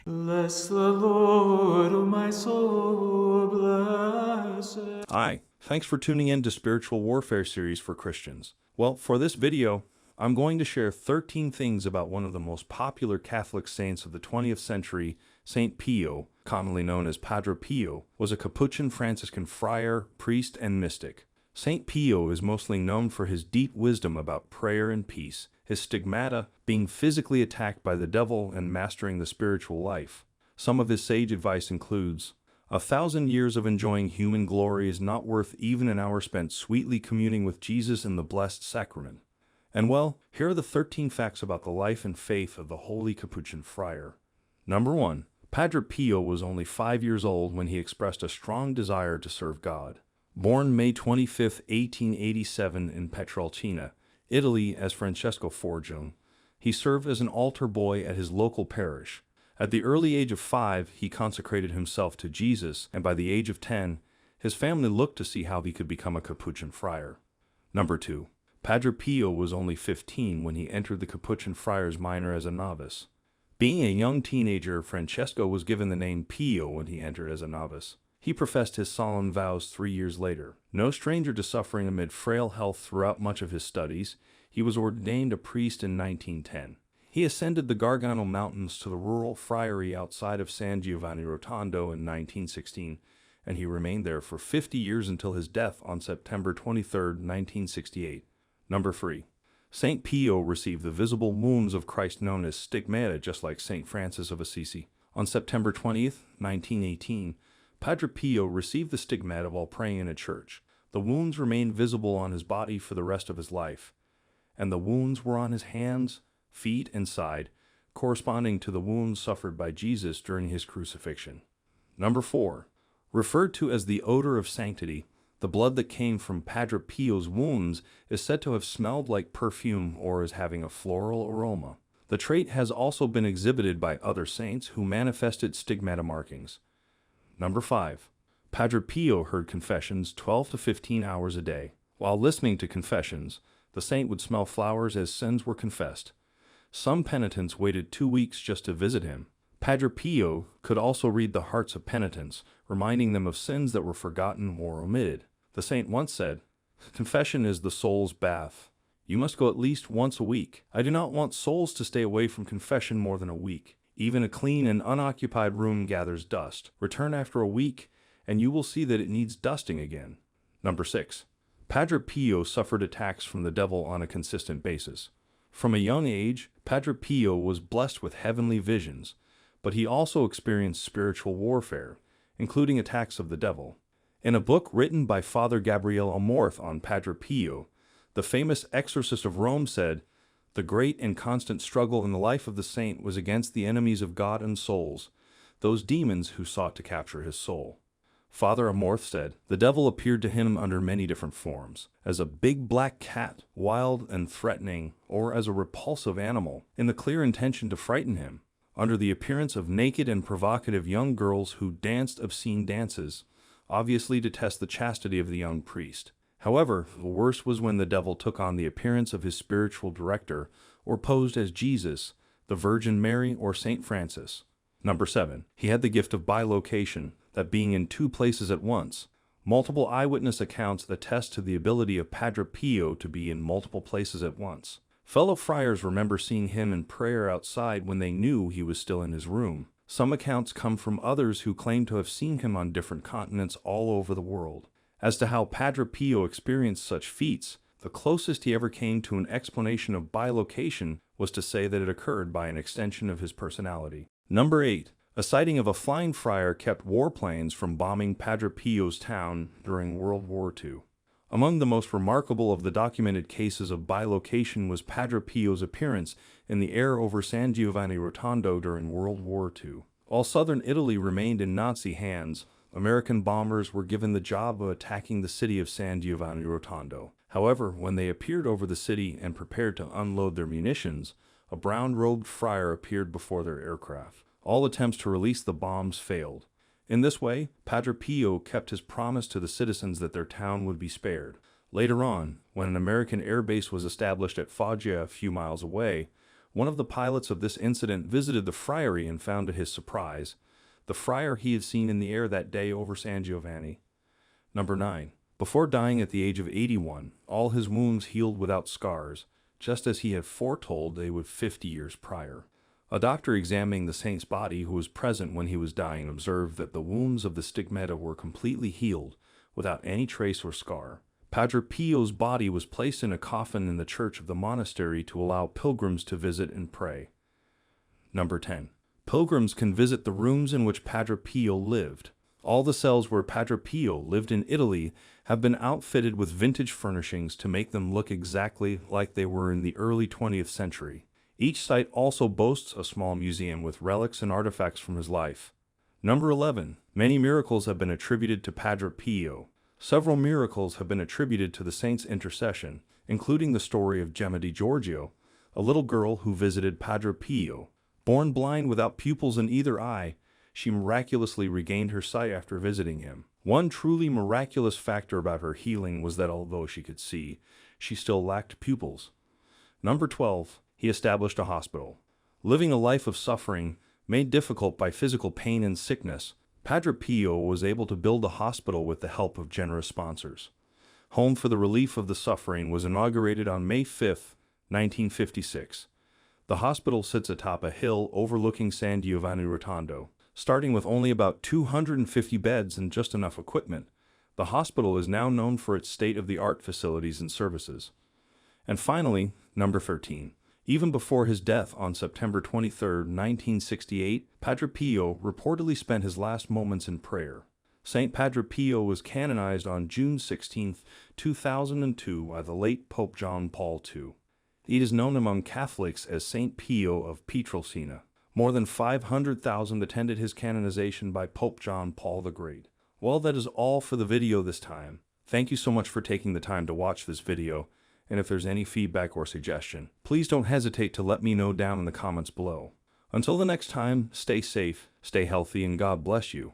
Bless the Lord, O my soul, bless it. Hi, thanks for tuning in to Spiritual Warfare series for Christians. Well, for this video, I'm going to share 13 things about one of the most popular Catholic saints of the 20th century. Saint Pio, commonly known as Padre Pio, was a Capuchin Franciscan friar, priest, and mystic. Saint Pio is mostly known for his deep wisdom about prayer and peace, his stigmata being physically attacked by the devil and mastering the spiritual life. Some of his sage advice includes, 1,000 years of enjoying human glory is not worth even an hour spent sweetly communing with Jesus in the blessed sacrament. And well, here are the 13 facts about the life and faith of the holy Capuchin friar. Number 1. Padre Pio was only 5 years old when he expressed a strong desire to serve God. Born May 25, 1887 in Pietrelcina, Italy, as Francesco Forgione, he served as an altar boy at his local parish. At the early age of 5, he consecrated himself to Jesus, and by the age of 10, his family looked to see how he could become a Capuchin friar. Number 2. Padre Pio was only 15 when he entered the Capuchin Friars Minor as a novice. Being a young teenager, Francesco was given the name Pio when he entered as a novice. He professed his solemn vows 3 years later. No stranger to suffering amid frail health throughout much of his studies, he was ordained a priest in 1910. He ascended the Gargano Mountains to the rural friary outside of San Giovanni Rotondo in 1916, and he remained there for 50 years until his death on September 23, 1968. Number 3. Saint Pio received the visible wounds of Christ known as stigmata, just like Saint Francis of Assisi. On September 20, 1918, Padre Pio received the stigmata while praying in a church. The wounds remained visible on his body for the rest of his life, and the wounds were on his hands, feet, and side, corresponding to the wounds suffered by Jesus during his crucifixion. Number 4. Referred to as the odor of sanctity, the blood that came from Padre Pio's wounds is said to have smelled like perfume or as having a floral aroma. The trait has also been exhibited by other saints who manifested stigmata markings. Number 5. Padre Pio heard confessions 12 to 15 hours a day. While listening to confessions, the saint would smell flowers as sins were confessed. Some penitents waited 2 weeks just to visit him. Padre Pio could also read the hearts of penitents, reminding them of sins that were forgotten or omitted. The saint once said, "Confession is the soul's bath. You must go at least once a week. I do not want souls to stay away from confession more than a week. Even a clean and unoccupied room gathers dust. Return after a week, and you will see that it needs dusting again." Number 6. Padre Pio suffered attacks from the devil on a consistent basis. From a young age, Padre Pio was blessed with heavenly visions, but he also experienced spiritual warfare, including attacks of the devil. In a book written by Father Gabriele Amorth on Padre Pio, the famous exorcist of Rome said, "The great and constant struggle in the life of the saint was against the enemies of God and souls, those demons who sought to capture his soul." Father Amorth said, "The devil appeared to him under many different forms, as a big black cat, wild and threatening, or as a repulsive animal, in the clear intention to frighten him, under the appearance of naked and provocative young girls who danced obscene dances, obviously to test the chastity of the young priest. However, the worst was when the devil took on the appearance of his spiritual director, or posed as Jesus, the Virgin Mary, or Saint Francis." Number 7. He had the gift of bilocation, that being in 2 places at once. Multiple eyewitness accounts attest to the ability of Padre Pio to be in multiple places at once. Fellow friars remember seeing him in prayer outside when they knew he was still in his room. Some accounts come from others who claim to have seen him on different continents all over the world. As to how Padre Pio experienced such feats, the closest he ever came to an explanation of bilocation was to say that it occurred by an extension of his personality. Number 8. A sighting of a flying friar kept warplanes from bombing Padre Pio's town during World War II. Among the most remarkable of the documented cases of bilocation was Padre Pio's appearance in the air over San Giovanni Rotondo during World War II. While southern Italy remained in Nazi hands, American bombers were given the job of attacking the city of San Giovanni Rotondo. However, when they appeared over the city and prepared to unload their munitions, a brown-robed friar appeared before their aircraft. All attempts to release the bombs failed. In this way, Padre Pio kept his promise to the citizens that their town would be spared. Later on, when an American air base was established at Foggia a few miles away, One of the pilots of this incident visited the friary and found to his surprise the friar he had seen in the air that day over San Giovanni. Number 9. Before dying at the age of 81, all his wounds healed without scars, just as he had foretold they would 50 years prior. A doctor examining the saint's body who was present when he was dying observed that the wounds of the stigmata were completely healed, without any trace or scar. Padre Pio's body was placed in a coffin in the church of the monastery to allow pilgrims to visit and pray. Number 10. Pilgrims can visit the rooms in which Padre Pio lived. All the cells where Padre Pio lived in Italy have been outfitted with vintage furnishings to make them look exactly like they were in the early 20th century. Each site also boasts a small museum with relics and artifacts from his life. Number 11. Many miracles have been attributed to Padre Pio. Several miracles have been attributed to the saint's intercession, including the story of Gemma di Giorgio, a little girl who visited Padre Pio. Born blind without pupils in either eye, she miraculously regained her sight after visiting him. One truly miraculous factor about her healing was that although she could see, she still lacked pupils. Number 12. He established a hospital. Living a life of suffering, made difficult by physical pain and sickness, Padre Pio was able to build a hospital with the help of generous sponsors. Home for the Relief of the Suffering was inaugurated on May 5, 1956. The hospital sits atop a hill overlooking San Giovanni Rotondo. Starting with only about 250 beds and just enough equipment, the hospital is now known for its state-of-the-art facilities and services. And finally, number 13. Even before his death on September 23, 1968, Padre Pio reportedly spent his last moments in prayer. Saint Padre Pio was canonized on June 16, 2002 by the late Pope John Paul II. He is known among Catholics as Saint Pio of Pietrelcina. More than 500,000 attended his canonization by Pope John Paul the Great. Well, that is all for the video this time. Thank you so much for taking the time to watch this video, and if there's any feedback or suggestion, please don't hesitate to let me know down in the comments below. Until the next time, stay safe, stay healthy, and God bless you.